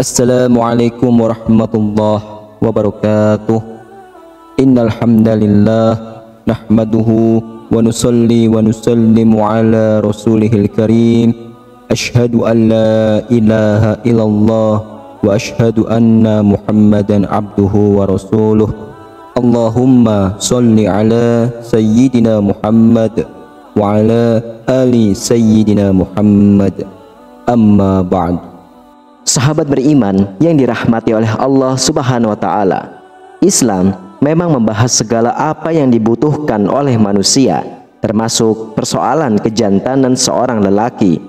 Assalamualaikum warahmatullahi wabarakatuh. Innal hamdalillah nahmaduhu wa nusalli wa nusallimu ala rasulihil karim. Ashhadu an la ilaha illallah wa ashhadu anna Muhammadan abduhu wa rasuluh. Allahumma salli ala sayyidina Muhammad wa ala ali sayyidina Muhammad. Amma ba'd. Sahabat beriman yang dirahmati oleh Allah Subhanahu wa Ta'ala, Islam memang membahas segala apa yang dibutuhkan oleh manusia, termasuk persoalan kejantanan seorang lelaki.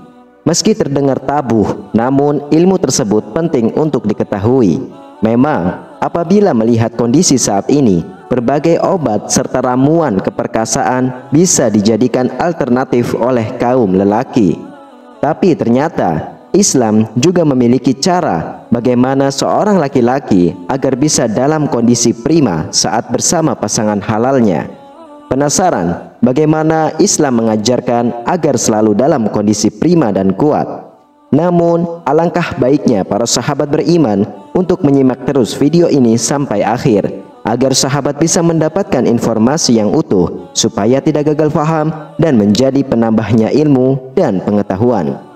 Meski terdengar tabu, namun ilmu tersebut penting untuk diketahui. Memang apabila melihat kondisi saat ini, berbagai obat serta ramuan keperkasaan bisa dijadikan alternatif oleh kaum lelaki. Tapi ternyata Islam juga memiliki cara bagaimana seorang laki-laki agar bisa dalam kondisi prima saat bersama pasangan halalnya. Penasaran bagaimana Islam mengajarkan agar selalu dalam kondisi prima dan kuat? Namun alangkah baiknya para sahabat beriman untuk menyimak terus video ini sampai akhir, agar sahabat bisa mendapatkan informasi yang utuh supaya tidak gagal paham dan menjadi penambahnya ilmu dan pengetahuan.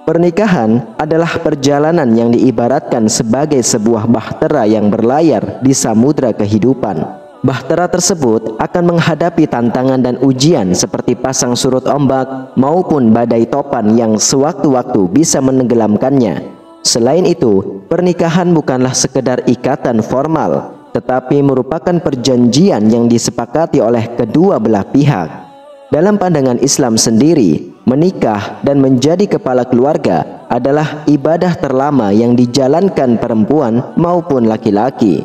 Pernikahan adalah perjalanan yang diibaratkan sebagai sebuah bahtera yang berlayar di samudra kehidupan. Bahtera tersebut akan menghadapi tantangan dan ujian seperti pasang surut ombak maupun badai topan yang sewaktu-waktu bisa menenggelamkannya. Selain itu, pernikahan bukanlah sekedar ikatan formal, tetapi merupakan perjanjian yang disepakati oleh kedua belah pihak. Dalam pandangan Islam sendiri, menikah dan menjadi kepala keluarga adalah ibadah terlama yang dijalankan perempuan maupun laki-laki.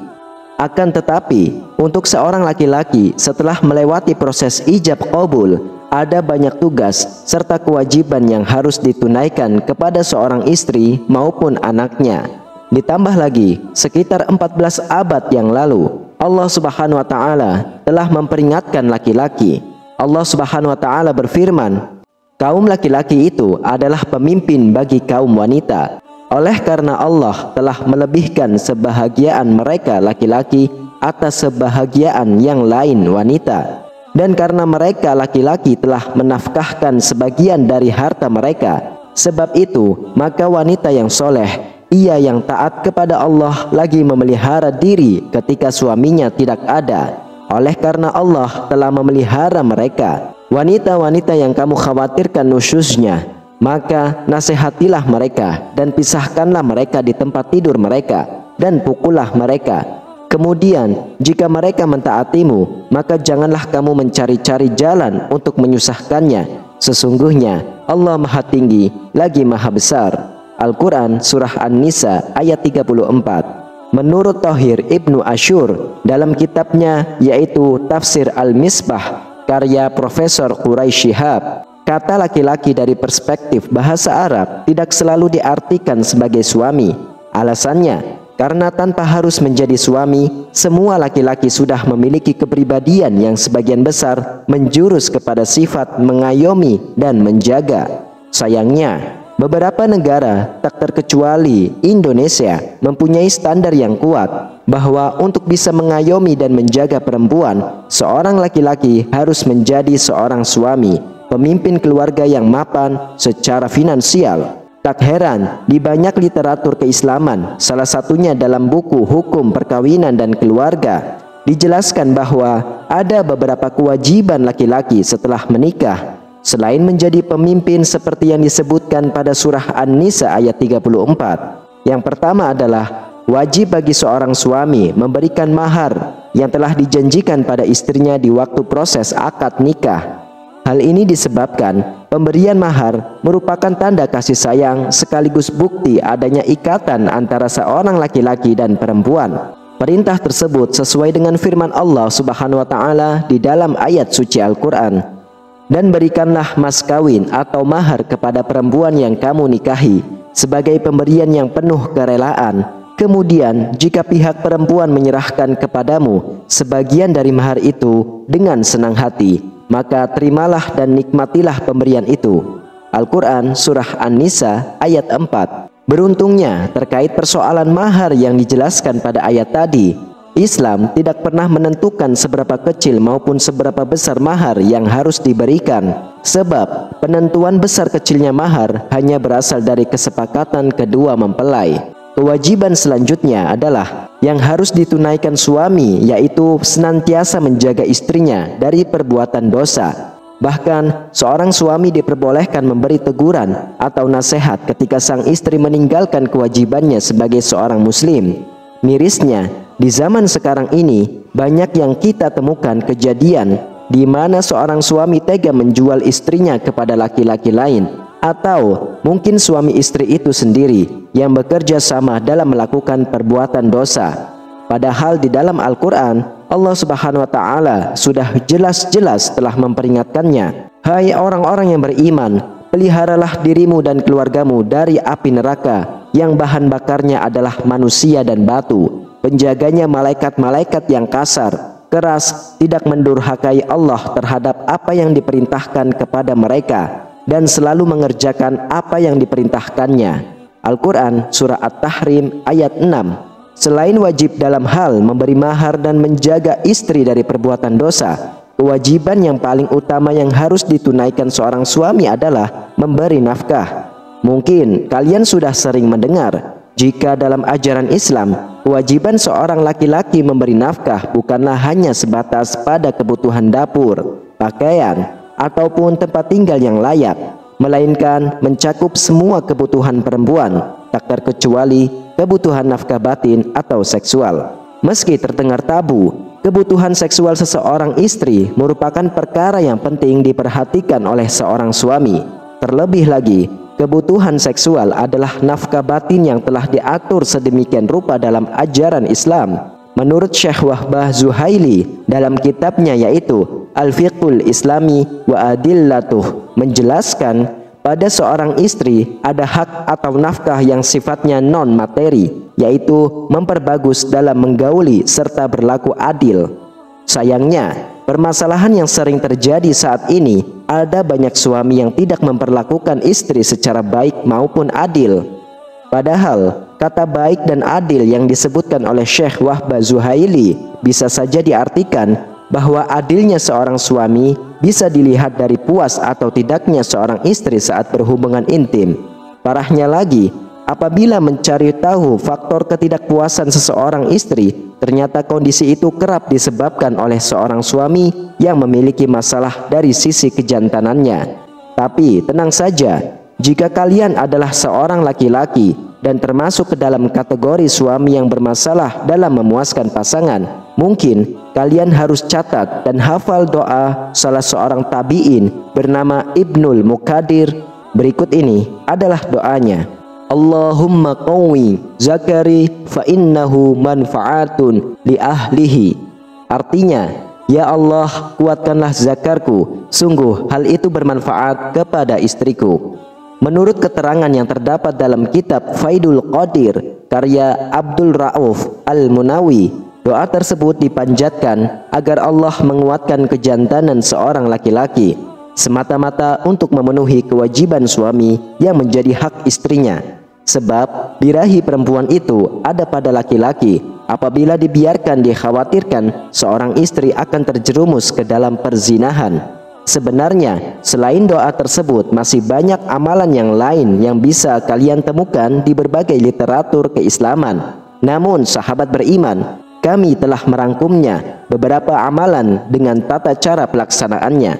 Akan tetapi, untuk seorang laki-laki setelah melewati proses ijab qabul, ada banyak tugas serta kewajiban yang harus ditunaikan kepada seorang istri maupun anaknya. Ditambah lagi, sekitar 14 abad yang lalu, Allah Subhanahu wa Ta'ala telah memperingatkan laki-laki. Allah Subhanahu wa Ta'ala berfirman, kaum laki-laki itu adalah pemimpin bagi kaum wanita. Oleh karena Allah telah melebihkan sebahagiaan mereka laki-laki atas sebahagiaan yang lain wanita, dan karena mereka laki-laki telah menafkahkan sebagian dari harta mereka, sebab itu maka wanita yang soleh, ia yang taat kepada Allah, lagi memelihara diri ketika suaminya tidak ada. Oleh karena Allah telah memelihara mereka, wanita-wanita yang kamu khawatirkan nusyuznya, maka nasihatilah mereka dan pisahkanlah mereka di tempat tidur mereka dan pukullah mereka. Kemudian jika mereka mentaatimu, maka janganlah kamu mencari-cari jalan untuk menyusahkannya. Sesungguhnya Allah Maha Tinggi lagi Maha Besar. Al-Quran Surah An-Nisa ayat 34. Menurut Thahir Ibnu Ashur dalam kitabnya yaitu Tafsir Al-Misbah karya Profesor Quraisy Shihab, kata laki-laki dari perspektif bahasa Arab tidak selalu diartikan sebagai suami. Alasannya, karena tanpa harus menjadi suami, semua laki-laki sudah memiliki kepribadian yang sebagian besar menjurus kepada sifat mengayomi dan menjaga. Sayangnya, beberapa negara, tak terkecuali Indonesia, mempunyai standar yang kuat bahwa untuk bisa mengayomi dan menjaga perempuan, seorang laki-laki harus menjadi seorang suami, pemimpin keluarga yang mapan secara finansial. Tak heran, di banyak literatur keislaman, salah satunya dalam buku Hukum Perkawinan dan Keluarga, dijelaskan bahwa ada beberapa kewajiban laki-laki setelah menikah. Selain menjadi pemimpin seperti yang disebutkan pada surah An-Nisa ayat 34. Yang pertama adalah wajib bagi seorang suami memberikan mahar yang telah dijanjikan pada istrinya di waktu proses akad nikah. Hal ini disebabkan pemberian mahar merupakan tanda kasih sayang sekaligus bukti adanya ikatan antara seorang laki-laki dan perempuan. Perintah tersebut sesuai dengan firman Allah Subhanahu wa Ta'ala di dalam ayat suci Al-Quran. Dan berikanlah mas kawin atau mahar kepada perempuan yang kamu nikahi sebagai pemberian yang penuh kerelaan. Kemudian jika pihak perempuan menyerahkan kepadamu sebagian dari mahar itu dengan senang hati, maka terimalah dan nikmatilah pemberian itu. Al-Quran Surah An-Nisa ayat 4. Beruntungnya terkait persoalan mahar yang dijelaskan pada ayat tadi, Islam tidak pernah menentukan seberapa kecil maupun seberapa besar mahar yang harus diberikan, sebab penentuan besar kecilnya mahar hanya berasal dari kesepakatan kedua mempelai. Kewajiban selanjutnya adalah yang harus ditunaikan suami, yaitu senantiasa menjaga istrinya dari perbuatan dosa. Bahkan seorang suami diperbolehkan memberi teguran atau nasihat ketika sang istri meninggalkan kewajibannya sebagai seorang muslim. Mirisnya, di zaman sekarang ini banyak yang kita temukan kejadian di mana seorang suami tega menjual istrinya kepada laki-laki lain, atau mungkin suami istri itu sendiri yang bekerja sama dalam melakukan perbuatan dosa. Padahal di dalam Al-Quran, Allah Subhanahu wa Ta'ala sudah jelas-jelas telah memperingatkannya. Hai orang-orang yang beriman, peliharalah dirimu dan keluargamu dari api neraka yang bahan bakarnya adalah manusia dan batu. Penjaganya malaikat-malaikat yang kasar, keras, tidak mendurhakai Allah terhadap apa yang diperintahkan kepada mereka, dan selalu mengerjakan apa yang diperintahkannya. Al-Quran Surah At-Tahrim ayat 6. Selain wajib dalam hal memberi mahar dan menjaga istri dari perbuatan dosa, kewajiban yang paling utama yang harus ditunaikan seorang suami adalah memberi nafkah. Mungkin kalian sudah sering mendengar, jika dalam ajaran Islam, kewajiban seorang laki-laki memberi nafkah bukanlah hanya sebatas pada kebutuhan dapur, pakaian, ataupun tempat tinggal yang layak, melainkan mencakup semua kebutuhan perempuan, tak terkecuali kebutuhan nafkah batin atau seksual. Meski terdengar tabu, kebutuhan seksual seseorang istri merupakan perkara yang penting diperhatikan oleh seorang suami. Terlebih lagi, kebutuhan seksual adalah nafkah batin yang telah diatur sedemikian rupa dalam ajaran Islam. Menurut Syekh Wahbah Zuhaili dalam kitabnya yaitu Al-Fiqhul Islami wa Adillatuh, menjelaskan pada seorang istri ada hak atau nafkah yang sifatnya non-materi, yaitu memperbagus dalam menggauli serta berlaku adil. Sayangnya, permasalahan yang sering terjadi saat ini, ada banyak suami yang tidak memperlakukan istri secara baik maupun adil. Padahal, kata baik dan adil yang disebutkan oleh Syekh Wahbah Zuhaili bisa saja diartikan bahwa adilnya seorang suami bisa dilihat dari puas atau tidaknya seorang istri saat berhubungan intim. Parahnya lagi, apabila mencari tahu faktor ketidakpuasan seseorang istri, ternyata kondisi itu kerap disebabkan oleh seorang suami yang memiliki masalah dari sisi kejantanannya. Tapi tenang saja, jika kalian adalah seorang laki-laki dan termasuk ke dalam kategori suami yang bermasalah dalam memuaskan pasangan, mungkin kalian harus catat dan hafal doa salah seorang tabi'in bernama Ibnul Muqadir. Berikut ini adalah doanya. Allahumma qawwi zakari fa innahu manfaatun li ahlihi. Artinya, ya Allah, kuatkanlah zakarku, sungguh hal itu bermanfaat kepada istriku. Menurut keterangan yang terdapat dalam kitab Faidul Qadir karya Abdul Rauf Al-Munawi, doa tersebut dipanjatkan agar Allah menguatkan kejantanan seorang laki-laki, semata-mata untuk memenuhi kewajiban suami yang menjadi hak istrinya. Sebab birahi perempuan itu ada pada laki-laki. Apabila dibiarkan, dikhawatirkan seorang istri akan terjerumus ke dalam perzinahan. Sebenarnya, selain doa tersebut, masih banyak amalan yang lain yang bisa kalian temukan di berbagai literatur keislaman. Namun, sahabat beriman, kami telah merangkumnya beberapa amalan dengan tata cara pelaksanaannya.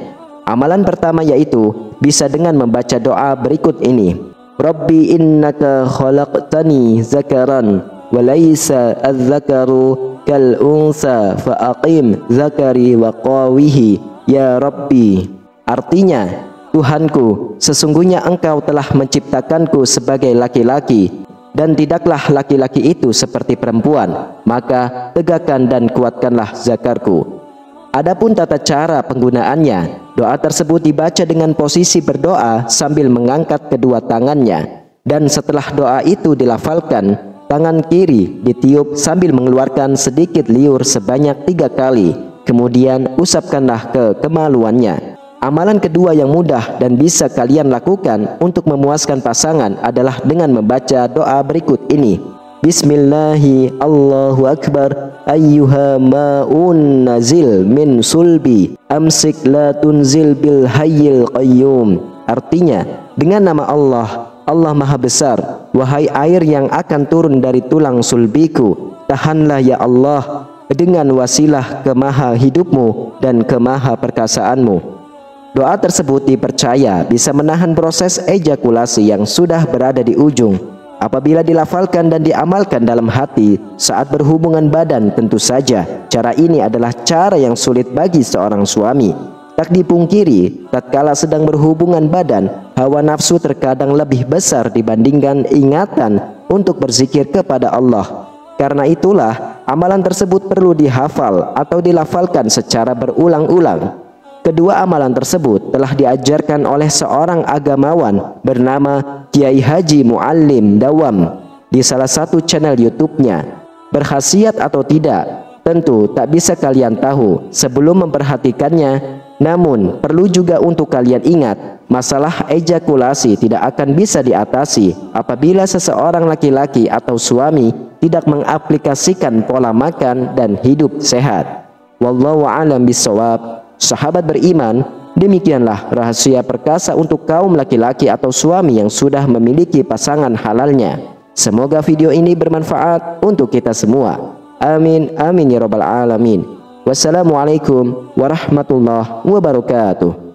Amalan pertama yaitu bisa dengan membaca doa berikut ini. Rabbi innaka khalaqtani zakaran wa laysa az-zakaru kal unsa fa aqim zakari wa qawihi ya Rabbi. Artinya, Tuhanku, sesungguhnya Engkau telah menciptakanku sebagai laki-laki, dan tidaklah laki-laki itu seperti perempuan, maka tegakkan dan kuatkanlah zakarku. Adapun tata cara penggunaannya, doa tersebut dibaca dengan posisi berdoa sambil mengangkat kedua tangannya, dan setelah doa itu dilafalkan, tangan kiri ditiup sambil mengeluarkan sedikit liur sebanyak 3 kali. Kemudian usapkanlah ke kemaluannya. Amalan kedua yang mudah dan bisa kalian lakukan untuk memuaskan pasangan adalah dengan membaca doa berikut ini. Bismillahi Allahu Akbar ayyuha ma'un nazil min sulbi amsik la tunzil bil hayyil qayyum. Artinya, dengan nama Allah, Allah Maha Besar, wahai air yang akan turun dari tulang sulbiku, tahanlah ya Allah dengan wasilah ke maha hidupmu dan ke maha perkasaanmu. Doa tersebut dipercaya bisa menahan proses ejakulasi yang sudah berada di ujung. Apabila dilafalkan dan diamalkan dalam hati saat berhubungan badan, tentu saja cara ini adalah cara yang sulit bagi seorang suami. Tak dipungkiri, tatkala sedang berhubungan badan, hawa nafsu terkadang lebih besar dibandingkan ingatan untuk berzikir kepada Allah. Karena itulah, amalan tersebut perlu dihafal atau dilafalkan secara berulang-ulang. Kedua amalan tersebut telah diajarkan oleh seorang agamawan bernama Kiai Haji Muallim Dawam di salah satu channel YouTube-nya. Berkhasiat atau tidak, tentu tak bisa kalian tahu sebelum memperhatikannya. Namun, perlu juga untuk kalian ingat, masalah ejakulasi tidak akan bisa diatasi apabila seseorang laki-laki atau suami tidak mengaplikasikan pola makan dan hidup sehat. Wallahu a'lam bishawab. Sahabat beriman, demikianlah rahasia perkasa untuk kaum laki-laki atau suami yang sudah memiliki pasangan halalnya. Semoga video ini bermanfaat untuk kita semua. Amin, amin ya rabbal alamin. Wassalamualaikum warahmatullahi wabarakatuh.